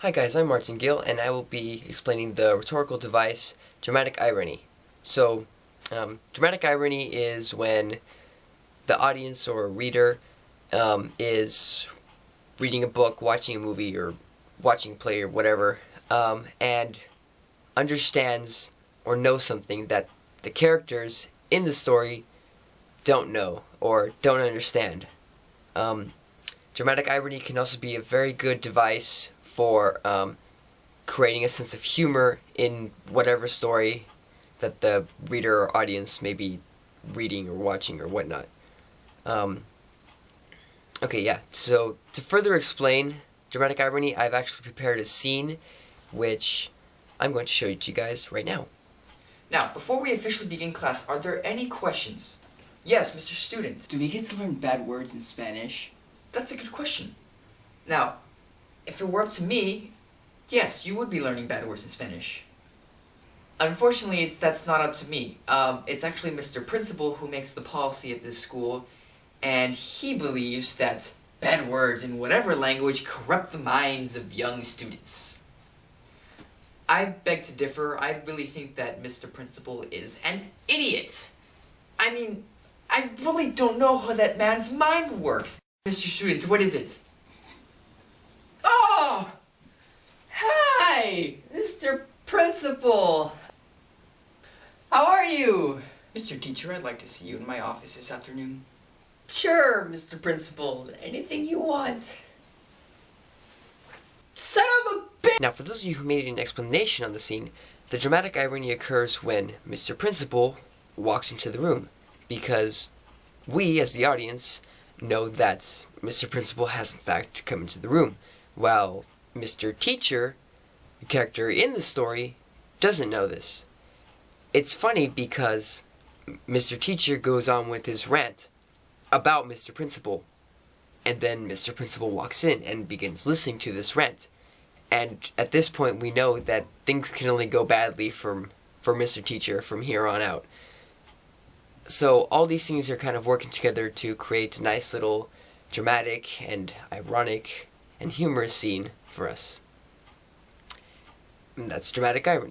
Hi guys, I'm Martin Gill, and I will be explaining the rhetorical device, dramatic irony. So, dramatic irony is when the audience or reader is reading a book, watching a movie, or watching a play, or whatever, and understands or knows something that the characters in the story don't know or don't understand. Dramatic irony can also be a very good device for creating a sense of humor in whatever story that the reader or audience may be reading or watching or whatnot. Okay, yeah, so to further explain dramatic irony, I've actually prepared a scene which I'm going to show you to you guys right now. Now, before we officially begin class, are there any questions? Yes, Mr. Student. Do we get to learn bad words in Spanish? That's a good question. Now, if it were up to me, yes, you would be learning bad words in Spanish. Unfortunately, that's not up to me. It's actually Mr. Principal who makes the policy at this school, and he believes that bad words in whatever language corrupt the minds of young students. I beg to differ. I really think that Mr. Principal is an idiot. I mean, I really don't know how that man's mind works. Mr. Student, what is it? Oh! Hi! Mr. Principal! How are you? Mr. Teacher, I'd like to see you in my office this afternoon. Sure, Mr. Principal. Anything you want. Son of a bitch! Now, for those of you who made an explanation on the scene, the dramatic irony occurs when Mr. Principal walks into the room, because we, as the audience, know that Mr. Principal has in fact come into the room, while Mr. Teacher, the character in the story, doesn't know this. It's funny because Mr. Teacher goes on with his rant about Mr. Principal, and then Mr. Principal walks in and begins listening to this rant. And at this point we know that things can only go badly for Mr. Teacher from here on out. So all these things are kind of working together to create a nice little dramatic and ironic and humorous scene for us. And that's dramatic irony.